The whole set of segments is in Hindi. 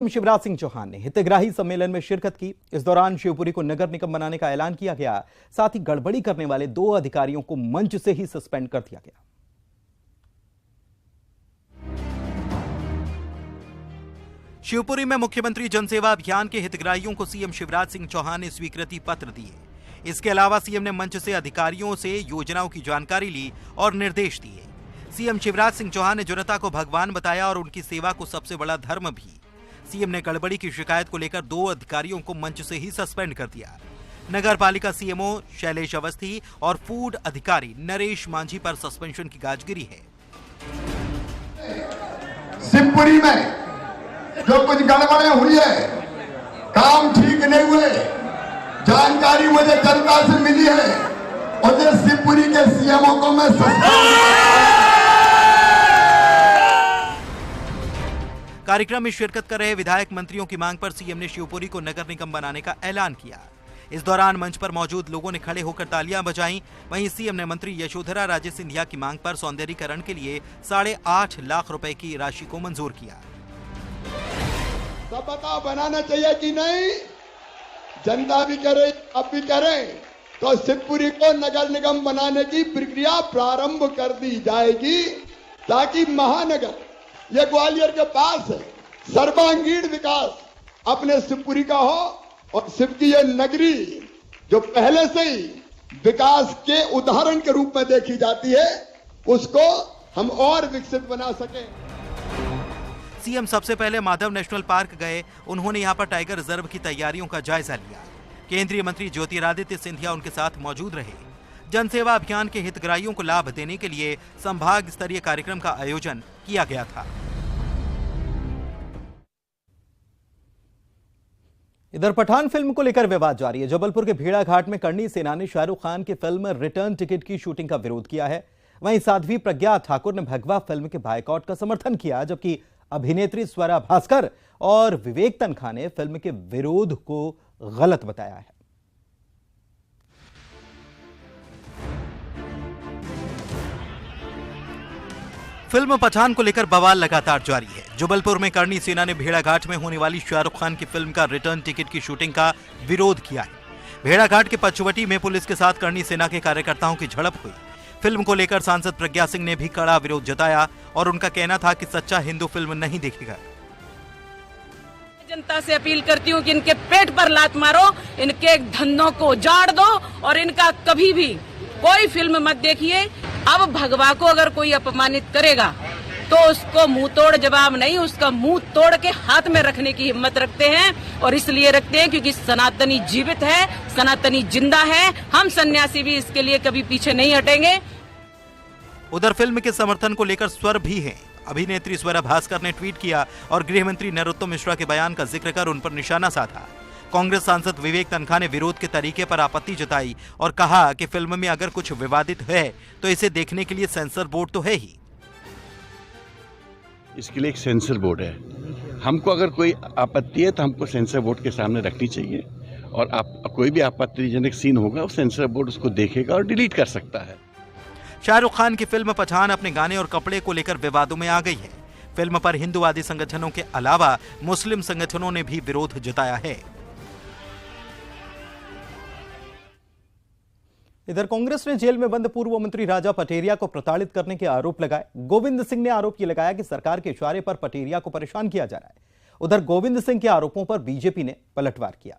शिवराज सिंह चौहान ने हितग्राही सम्मेलन में शिरकत की। इस दौरान शिवपुरी को नगर निगम बनाने का ऐलान किया गया। साथ ही गड़बड़ी करने वाले 2 अधिकारियों को मंच से ही सस्पेंड कर दिया गया। शिवपुरी में मुख्यमंत्री जनसेवा अभियान के हितग्राहियों को सीएम शिवराज सिंह चौहान ने स्वीकृति पत्र दिए। इसके अलावा सीएम ने मंच से अधिकारियों से योजनाओं की जानकारी ली और निर्देश दिए। सीएम शिवराज सिंह चौहान ने जनता को भगवान बताया और उनकी सेवा को सबसे बड़ा धर्म भी। सीएम ने गड़बड़ी की शिकायत को लेकर 2 अधिकारियों को मंच से ही सस्पेंड कर दिया। नगर पालिका सीएमओ शैलेश अवस्थी और फूड अधिकारी नरेश मांझी पर सस्पेंशन की गाज गिरी है। शिवपुरी में जो कुछ गड़बड़े हुई है, काम ठीक नहीं हुए, जानकारी मुझे जनता से मिली है और जो शिवपुरी के सीएमओ को मैं कार्यक्रम में शिरकत कर रहे विधायक मंत्रियों की मांग पर सीएम ने शिवपुरी को नगर निगम बनाने का ऐलान किया। इस दौरान मंच पर मौजूद लोगों ने खड़े होकर तालियां बजाईं। वहीं सीएम ने मंत्री यशोधरा राजे सिंधिया की मांग पर सौंदर्यीकरण के लिए 8.5 लाख रुपए की राशि को मंजूर किया। सब बताओ, बनाना चाहिए कि नहीं? जनता भी करे, अब भी करे तो शिवपुरी को नगर निगम बनाने की प्रक्रिया प्रारंभ कर दी जाएगी ताकि महानगर, ये ग्वालियर के पास है, सर्वांगीण विकास अपने शिवपुरी का हो और शिव की ये नगरी जो पहले से ही विकास के उदाहरण के रूप में देखी जाती है, उसको हम और विकसित बना सके। सीएम सबसे पहले माधव नेशनल पार्क गए। उन्होंने यहां पर टाइगर रिजर्व की तैयारियों का जायजा लिया। केंद्रीय मंत्री ज्योतिरादित्य सिंधिया उनके साथ मौजूद रहे। जनसेवा अभियान के हितग्राहियों को लाभ देने के लिए संभाग स्तरीय कार्यक्रम का आयोजन किया गया था। इधर पठान फिल्म को लेकर विवाद जारी है। जबलपुर के भेड़ाघाट में करणी सेना ने शाहरुख खान की फिल्म रिटर्न टिकट की शूटिंग का विरोध किया है। वहीं साध्वी प्रज्ञा ठाकुर ने भगवा फिल्म के बायकॉट का समर्थन किया, जबकि अभिनेत्री स्वरा भास्कर और विवेक तनखा ने फिल्म के विरोध को गलत बताया है। फिल्म पठान को लेकर बवाल लगातार जारी है। जबलपुर में करणी सेना ने भेड़ाघाट में होने वाली शाहरुख खान की फिल्म का रिटर्न टिकट की शूटिंग का विरोध किया है। भेड़ाघाट के पचवटी में पुलिस के साथ करणी सेना के कार्यकर्ताओं की झड़प हुई। फिल्म को लेकर सांसद प्रज्ञा सिंह ने भी कड़ा विरोध जताया और उनका कहना था कि सच्चा हिंदू फिल्म नहीं देखेगा। जनता से अपील करती हूँ कि इनके पेट पर लात मारो, इनके धंधों को उजाड़ दो और इनका कभी भी कोई फिल्म मत देखिए। अब भगवा को अगर कोई अपमानित करेगा तो उसको मुंह तोड़ जवाब नहीं, उसका मुंह तोड़ के हाथ में रखने की हिम्मत रखते हैं। और इसलिए रखते हैं क्योंकि सनातनी जीवित है, सनातनी जिंदा है। हम सन्यासी भी इसके लिए कभी पीछे नहीं हटेंगे। उधर फिल्म के समर्थन को लेकर स्वर भी है। अभिनेत्री स्वरा भास्कर ने ट्वीट किया और गृह मंत्री नरोत्तम मिश्रा के बयान का जिक्र कर उन पर निशाना साधा। कांग्रेस सांसद विवेक तनखा ने विरोध के तरीके पर आपत्ति जताई और कहा कि फिल्म में अगर कुछ विवादित है तो इसे देखने के लिए सेंसर बोर्ड तो है ही। इसके लिए एक सेंसर बोर्ड है। हमको अगर कोई आपत्ति है तो हमको सेंसर बोर्ड के सामने रखनी चाहिए और कोई भी आपत्तिजनक सीन होगा, सेंसर बोर्ड उसको देखेगा और डिलीट कर सकता है। शाहरुख खान की फिल्म पठान अपने गाने और कपड़े को लेकर विवादों में आ गई है। फिल्म पर हिंदूवादी संगठनों के अलावा मुस्लिम संगठनों ने भी विरोध जताया है। इधर कांग्रेस ने जेल में बंद पूर्व मंत्री राजा पटेरिया को प्रताड़ित करने के आरोप लगाए। गोविंद सिंह ने आरोप ये लगाया कि सरकार के इशारे पर पटेरिया को परेशान किया जा रहा है। उधर गोविंद सिंह के आरोपों पर बीजेपी ने पलटवार किया।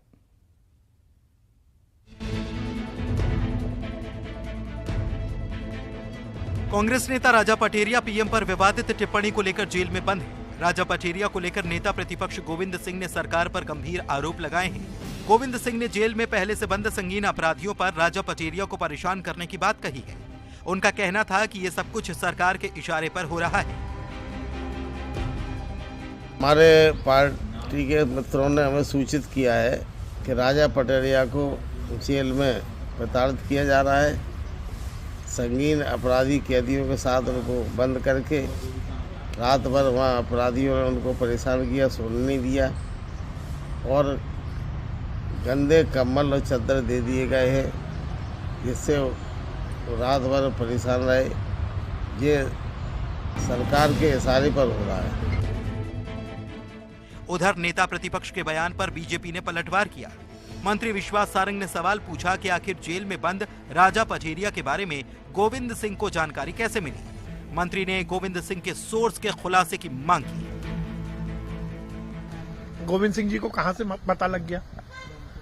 कांग्रेस नेता राजा पटेरिया पीएम पर विवादित टिप्पणी को लेकर जेल में बंद है। राजा पटेरिया को लेकर नेता प्रतिपक्ष गोविंद सिंह ने सरकार पर गंभीर आरोप लगाए हैं। गोविंद सिंह ने जेल में पहले से बंद संगीन अपराधियों पर राजा पटेरिया को परेशान करने की बात कही है। उनका कहना था कि ये सब कुछ सरकार के इशारे पर हो रहा है। हमारे पार्टी के मित्रों ने हमें सूचित किया है कि राजा पटेरिया को जेल में प्रताड़ित किया जा रहा है। संगीन अपराधी कैदियों के साथ उनको बंद करके रात भर वहाँ अपराधियों ने उनको परेशान किया, सोने नहीं दिया और गंदे कंबल और चादर दे दिए गए हैं, जिससे रात भर परेशान रहे। ये सरकार के इशारे पर हो रहा है। उधर नेता प्रतिपक्ष के बयान पर बीजेपी ने पलटवार किया। मंत्री विश्वास सारंग ने सवाल पूछा कि आखिर जेल में बंद राजा पचेरिया के बारे में गोविंद सिंह को जानकारी कैसे मिली। मंत्री ने गोविंद सिंह के सोर्स के खुलासे की मांग की। गोविंद सिंह जी को कहां से पता लग गया?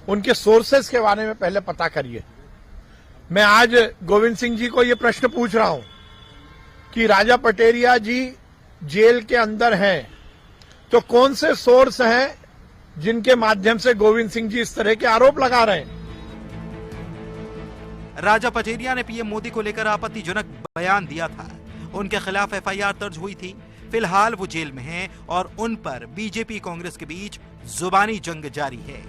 उनके सोर्सेस के बारे में पहले पता करिए। मैं आज गोविंद सिंह जी को यह प्रश्न पूछ रहा हूं कि राजा पटेरिया जी जेल के अंदर हैं, तो कौन से सोर्स हैं जिनके माध्यम से गोविंद सिंह जी इस तरह के आरोप लगा रहे हैं? राजा पचेरिया ने पीएम मोदी को लेकर आपत्तिजनक बयान दिया था। उनके खिलाफ एफआईआर दर्ज हुई थी। फिलहाल वो जेल में हैं और उन पर बीजेपी कांग्रेस के बीच जुबानी जंग जारी है।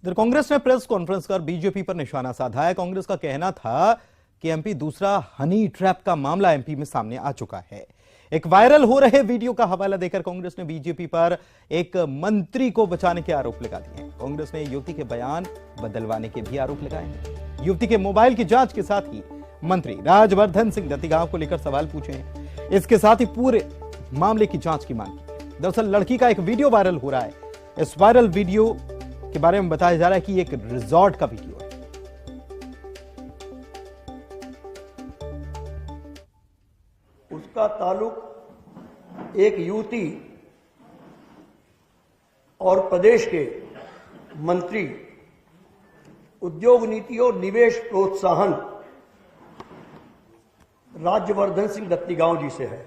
इधर कांग्रेस ने प्रेस कॉन्फ्रेंस कर बीजेपी पर निशाना साधा है। कांग्रेस का कहना था कि एमपी दूसरा हनी ट्रैप का मामला एमपी में सामने आ चुका है। एक वायरल हो रहे वीडियो का हवाला देकर कांग्रेस ने बीजेपी पर एक मंत्री को बचाने के आरोप लगा दिए। कांग्रेस ने युवती के बयान बदलवाने के भी आरोप लगाए हैं। युवती के मोबाइल की जांच के साथ ही मंत्री राजवर्धन सिंह दत्तीगांव को लेकर सवाल पूछे हैं। इसके साथ ही पूरे मामले की जांच की मांग की। दरअसल लड़की का एक वीडियो वायरल हो रहा है। इस वायरल वीडियो के बारे में बताया जा रहा है कि एक रिजॉर्ट का वीडियो है। उसका ताल्लुक एक युवती और प्रदेश के मंत्री उद्योग नीति और निवेश प्रोत्साहन राज्यवर्धन सिंह दत्तीगांव जी से है।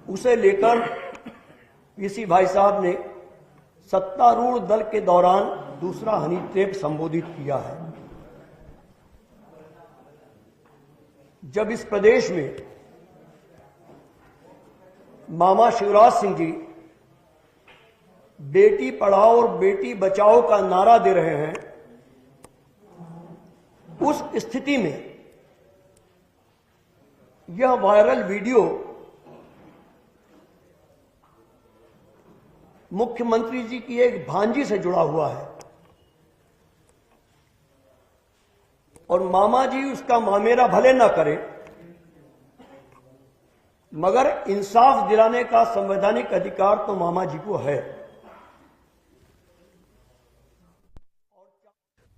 उसे लेकर पीसी भाई साहब ने सत्तारूढ़ दल के दौरान दूसरा हनी ट्रैप संबोधित किया है। जब इस प्रदेश में मामा शिवराज सिंह जी बेटी पढ़ाओ और बेटी बचाओ का नारा दे रहे हैं, उस स्थिति में यह वायरल वीडियो मुख्यमंत्री जी की एक भांजी से जुड़ा हुआ है और मामा जी उसका मामेरा भले ना करे, मगर इंसाफ दिलाने का संवैधानिक अधिकार तो मामा जी को है।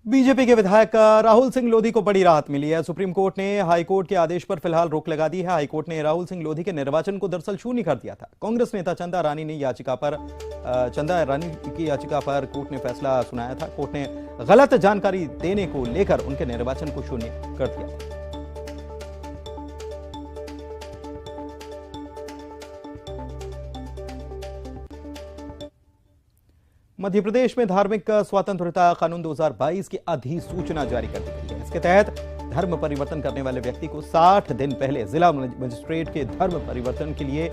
बीजेपी के विधायक राहुल सिंह लोधी को बड़ी राहत मिली है। सुप्रीम कोर्ट ने हाई कोर्ट के आदेश पर फिलहाल रोक लगा दी है। हाई कोर्ट ने राहुल सिंह लोधी के निर्वाचन को दरअसल शून्य कर दिया था। कांग्रेस नेता चंदा रानी की याचिका पर कोर्ट ने फैसला सुनाया था। कोर्ट ने गलत जानकारी देने को लेकर उनके निर्वाचन को शून्य कर दिया था। मध्य प्रदेश में धार्मिक स्वतंत्रता कानून 2022 की अधिसूचना जारी कर दी गई है। इसके तहत धर्म परिवर्तन करने वाले व्यक्ति को 60 दिन पहले जिला मजिस्ट्रेट के धर्म परिवर्तन के लिए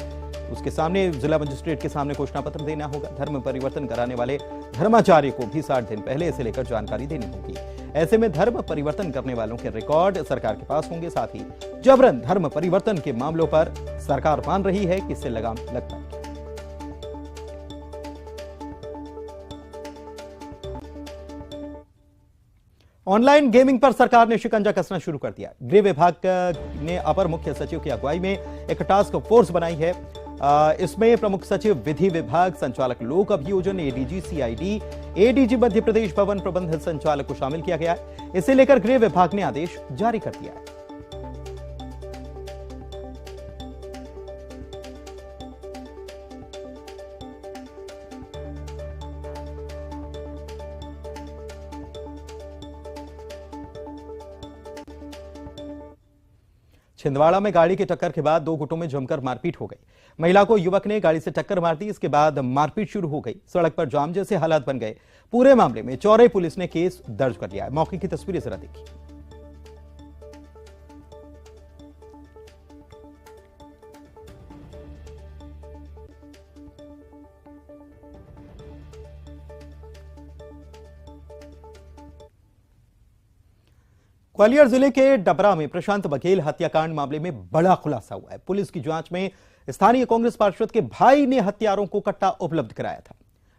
जिला मजिस्ट्रेट के सामने घोषणा पत्र देना होगा। धर्म परिवर्तन कराने वाले धर्माचार्य को भी 60 दिन पहले इसे लेकर जानकारी देनी होगी। ऐसे में धर्म परिवर्तन करने वालों के रिकॉर्ड सरकार के पास होंगे। साथ ही जबरन धर्म परिवर्तन के मामलों पर सरकार मान रही है कि इससे लगाम लग पाएगी। ऑनलाइन गेमिंग पर सरकार ने शिकंजा कसना शुरू कर दिया। गृह विभाग ने अपर मुख्य सचिव की अगुवाई में एक टास्क फोर्स बनाई है। इसमें प्रमुख सचिव विधि विभाग, संचालक लोक अभियोजन, ADG CID, ADG Madhya Pradesh भवन प्रबंध संचालक को शामिल किया गया है। इसे लेकर गृह विभाग ने आदेश जारी कर दिया है। छिंदवाड़ा में गाड़ी की टक्कर के बाद 2 गुटों में जमकर मारपीट हो गई। महिला को युवक ने गाड़ी से टक्कर मार दी। इसके बाद मारपीट शुरू हो गई। सड़क पर जाम जैसे हालात बन गए। पूरे मामले में चौरे पुलिस ने केस दर्ज कर लिया है। मौके की तस्वीरें जरा देखिए। ग्वालियर जिले के डबरा में प्रशांत बघेल हत्याकांड मामले में बड़ा खुलासा हुआ है। पुलिस की जांच में स्थानीय कांग्रेस पार्षद के भाई ने हत्यारों को कट्टा उपलब्ध कराया था।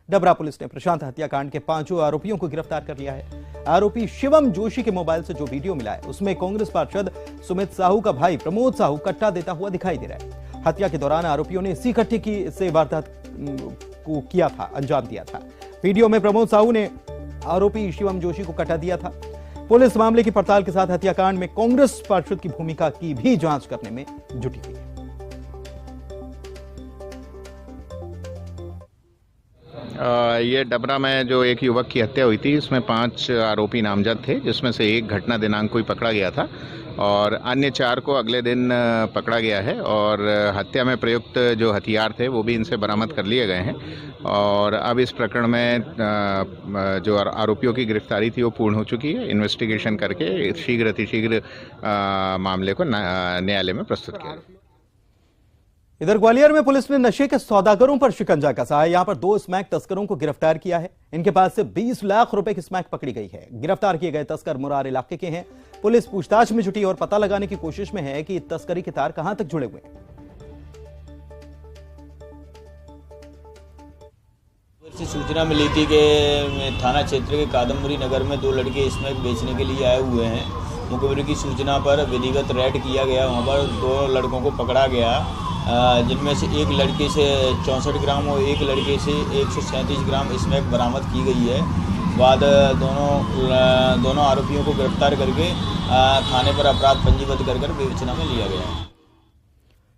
डबरा पुलिस ने प्रशांत हत्याकांड के 5 आरोपियों को गिरफ्तार कर लिया है। आरोपी शिवम जोशी के मोबाइल से जो वीडियो मिला है उसमें कांग्रेस पार्षद सुमित साहू का भाई प्रमोद साहू कट्टा देता हुआ दिखाई दे रहा है। हत्या के दौरान आरोपियों ने इसी कट्टे की से वारदात को किया था, अंजाम दिया था। वीडियो में प्रमोद साहू ने आरोपी शिवम जोशी को कटा दिया था। पुलिस मामले की पड़ताल के साथ हत्याकांड में कांग्रेस पार्षद की भूमिका की भी जांच करने में जुटी हुई है। ये डबरा में जो एक युवक की हत्या हुई थी, इसमें 5 आरोपी नामजद थे, जिसमें से एक घटना दिनांक को ही पकड़ा गया था और अन्य 4 को अगले दिन पकड़ा गया है और हत्या में प्रयुक्त जो हथियार थे वो भी इनसे बरामद कर लिए गए हैं और अब इस प्रकरण में जो आरोपियों की गिरफ्तारी थी वो पूर्ण हो चुकी है। इन्वेस्टिगेशन करके शीघ्र अतिशीघ्र मामले को न्यायालय में प्रस्तुत किया। इधर ग्वालियर में पुलिस ने नशे के सौदागरों पर शिकंजा कसा है। यहां पर 2 स्मैक तस्करों को गिरफ्तार किया है। इनके पास से 20 लाख रुपए की स्मैक पकड़ी गई है। गिरफ्तार किए गए तस्कर मुरार इलाके के हैं। पुलिस पूछताछ में जुटी और पता लगाने की कोशिश में है कि तस्करी के तार कहां तक जुड़े हुए हैं। सूचना मिली थी कि थाना क्षेत्र के कादम्बरी नगर में 2 लड़के स्मैक बेचने के लिए आए हुए हैं। मुखबिर की सूचना पर विधिवत रेड किया गया। वहां पर 2 लड़कों को पकड़ा गया, जिनमें से एक लड़के से 64 ग्राम और एक लड़के से 137 ग्राम स्मैक बरामद की गई है। बाद दोनों आरोपियों को गिरफ्तार करके थाने पर अपराध पंजीबद्ध कर विवेचना में लिया गया है।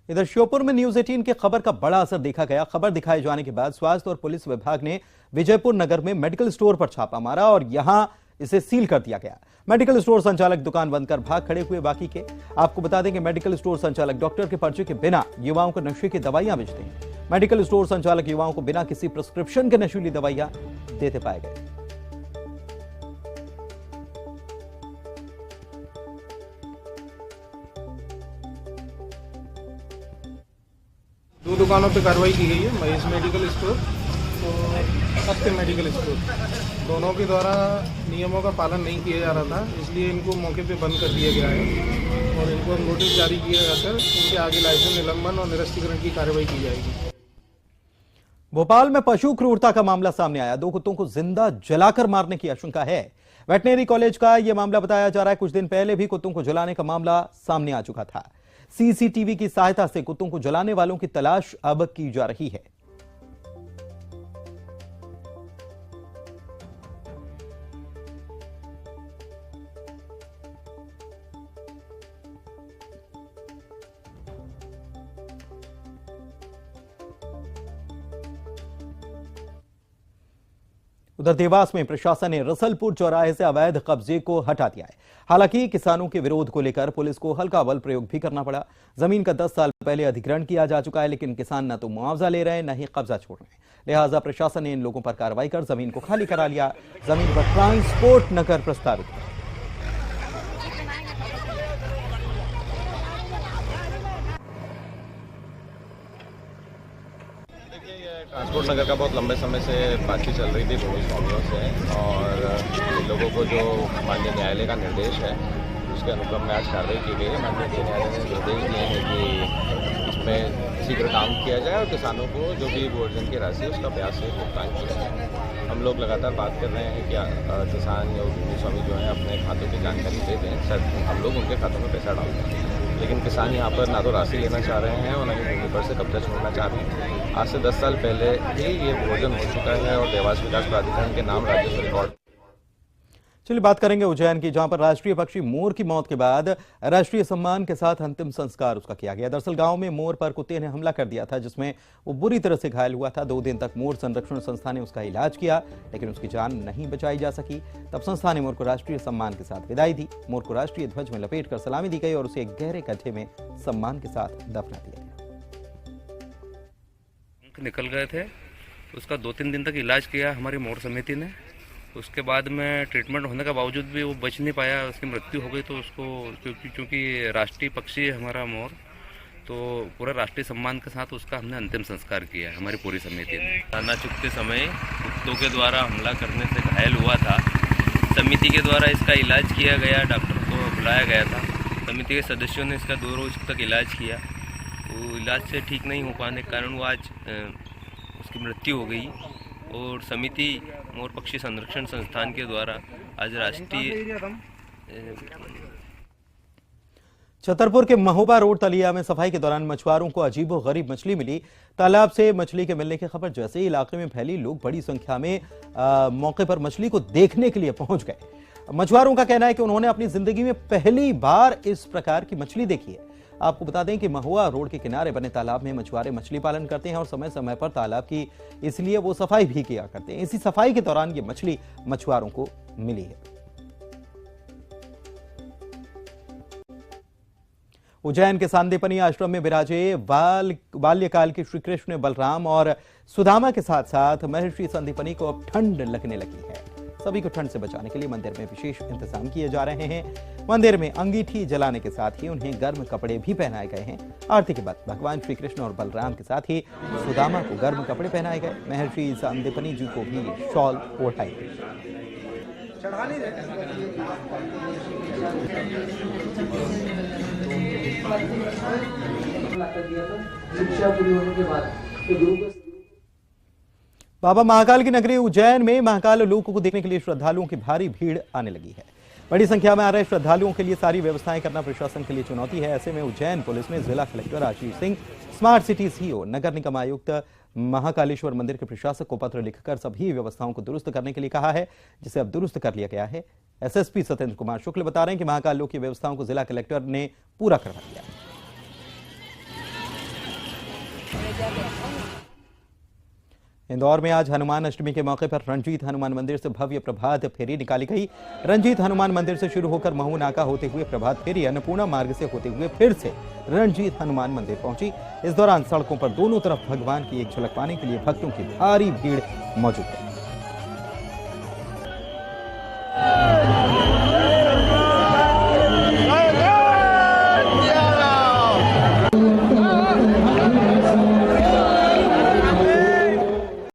इधर श्योपुर में न्यूज 18 की खबर का बड़ा असर देखा गया। खबर दिखाए जाने के बाद स्वास्थ्य और पुलिस विभाग ने विजयपुर नगर में मेडिकल स्टोर पर छापा मारा और यहां इसे सील कर दिया गया। मेडिकल स्टोर संचालक दुकान बंद कर भाग खड़े हुए। बाकी के आपको बता दें कि मेडिकल स्टोर संचालक डॉक्टर के पर्चे के बिना युवाओं को नशे की दवाइयां बेचते हैं। मेडिकल स्टोर संचालक युवाओं को बिना किसी प्रिस्क्रिप्शन के नशीली दवाइयां देते पाए गए। दो दुकानों पर कार्रवाई की गई है, महेश मेडिकल स्टोर और सत्य मेडिकल स्टोर। दोनों के द्वारा नियमों का पालन नहीं किया जा रहा था, इसलिए इनको मौके पे बंद कर दिया गया है और इनको नोटिस जारी किया जाकर इनके आगे लाइसेंस निलंबन और निरस्तीकरण की कार्रवाई की जाएगी। भोपाल में पशु क्रूरता का मामला सामने आया। 2 कुत्तों को जिंदा जलाकर मारने की आशंका है। वेटनरी कॉलेज का यह मामला बताया जा रहा है। कुछ दिन पहले भी कुत्तों को जलाने का मामला सामने आ चुका था। सीसीटीवी की सहायता से कुत्तों को जलाने वालों की तलाश अब की जा रही है। उधर देवास में प्रशासन ने रसलपुर चौराहे से अवैध कब्जे को हटा दिया है। हालांकि किसानों के विरोध को लेकर पुलिस को हल्का बल प्रयोग भी करना पड़ा। जमीन का 10 साल पहले अधिग्रहण किया जा चुका है, लेकिन किसान न तो मुआवजा ले रहे हैं न ही कब्जा छोड़ रहे हैं। लिहाजा प्रशासन ने इन लोगों पर कार्रवाई कर जमीन को खाली करा लिया। जमीन पर ट्रांसपोर्ट न कर प्रस्तावित है। ट्रांसपोर्ट नगर का बहुत लंबे समय से बातचीत चल रही थी भूमि स्वामियों से और लोगों को जो माननीय न्यायालय का निर्देश है उसके अनुक्रम में आज कार्रवाई की गई है। माननीय न्यायालय ने निर्देश दिए हैं कि इसमें शीघ्र काम किया जाए और किसानों को जो भी भोजन की राशि है उसका ब्याज से भुगतान किया जाए। हम लोग लगातार बात कर रहे हैं कि किसान या भूमि स्वामी जो है अपने खातों की जानकारी दे दें, सर हम लोग उनके खातों में पैसा डालते हैं। लेकिन किसान यहाँ पर ना तो राशि लेना चाह रहे हैं और ना ही भूमि पर से कब्जा छोड़ना चाह रहे हैं। आज से 10 साल पहले ही ये भोजन हो चुका है और देवास विकास प्राधिकरण के नाम राज्य में रिकॉर्ड। चलिए बात करेंगे उज्जैन की, जहां पर राष्ट्रीय पक्षी मोर की मौत के बाद राष्ट्रीय सम्मान के साथ अंतिम संस्कार उसका किया गया। दरअसल गांव में मोर पर कुत्ते ने हमला कर दिया था, जिसमें वो बुरी तरह से घायल हुआ था। 2 दिन तक मोर संरक्षण संस्था ने उसका इलाज किया, लेकिन उसकी जान नहीं बचाई जा सकी। तब संस्था ने मोर को राष्ट्रीय सम्मान के साथ विदाई दी। मोर को राष्ट्रीय ध्वज में लपेटकर सलामी दी गई और उसे एक गहरे गड्ढे में सम्मान के साथ दफना दिया गया। निकल गए थे, उसका 2-3 दिन तक इलाज किया हमारी मोर समिति ने। उसके बाद में ट्रीटमेंट होने के बावजूद भी वो बच नहीं पाया, उसकी मृत्यु हो गई। तो उसको क्योंकि राष्ट्रीय पक्षी है हमारा मोर, तो पूरा राष्ट्रीय सम्मान के साथ उसका हमने अंतिम संस्कार किया हमारी पूरी समिति ने। खाना चुकते समय कुत्तों के द्वारा हमला करने से घायल हुआ था। समिति के द्वारा इसका इलाज किया गया, डॉक्टर को बुलाया गया था। समिति के सदस्यों ने इसका 2 रोज तक इलाज किया। वो इलाज से ठीक नहीं हो पाने के कारण वो आज उसकी मृत्यु हो गई। और समिति मोर पक्षी संरक्षण संस्थान के द्वारा आज राष्ट्रीय छतरपुर के महोबा रोड तलिया में सफाई के दौरान मछुआरों को अजीबोगरीब मछली मिली। तालाब से मछली के मिलने की खबर जैसे ही इलाके में फैली, लोग बड़ी संख्या में मौके पर मछली को देखने के लिए पहुंच गए। मछुआरों का कहना है कि उन्होंने अपनी जिंदगी में पहली बार इस प्रकार की मछली देखी है। आपको बता दें कि महुआ रोड के किनारे बने तालाब में मछुआरे मछली पालन करते हैं और समय समय पर तालाब की इसलिए वो सफाई भी किया करते हैं। इसी सफाई के दौरान ये मछली मछुआरों को मिली है। उज्जैन के सांदीपनी आश्रम में विराजे बाल्यकाल के श्री कृष्ण, बलराम और सुदामा के साथ साथ महर्षि संदीपनी को अब ठंड लगने लगी है। सभी को ठंड से बचाने के लिए मंदिर में विशेष इंतजाम किए जा रहे हैं। मंदिर में अंगीठी जलाने के साथ ही उन्हें गर्म कपड़े भी पहनाए गए हैं। आरती के बाद भगवान श्री कृष्ण और बलराम के साथ ही सुदामा को गर्म कपड़े पहनाए गए। महर्षि संदीपनी जी को भी शॉल ओढ़ाई गई। शिक्षा पूरी होने के बाद बाबा महाकाल की नगरी उज्जैन में महाकाल लोक को देखने के लिए श्रद्धालुओं की भारी भीड़ आने लगी है। बड़ी संख्या में आ रहे श्रद्धालुओं के लिए सारी व्यवस्थाएं करना प्रशासन के लिए चुनौती है। ऐसे में उज्जैन पुलिस ने जिला collector Ashish Singh, smart city CEO, नगर निगम आयुक्त, महाकालेश्वर मंदिर के प्रशासक को पत्र लिखकर सभी व्यवस्थाओं को दुरुस्त करने के लिए कहा है, जिसे अब दुरुस्त कर लिया गया है। एसएसपी सत्येंद्र कुमार शुक्ल बता रहे हैं कि महाकाल लोक की व्यवस्थाओं को जिला कलेक्टर ने पूरा करवा दिया। इंदौर में आज हनुमान अष्टमी के मौके पर रंजीत हनुमान मंदिर से भव्य प्रभात फेरी निकाली गई। रंजीत हनुमान मंदिर से शुरू होकर महू नाका होते हुए प्रभात फेरी अन्नपूर्णा मार्ग से होते हुए फिर से रंजीत हनुमान मंदिर पहुंची। इस दौरान सड़कों पर दोनों तरफ भगवान की एक झलक पाने के लिए भक्तों की भारी भीड़ मौजूद है।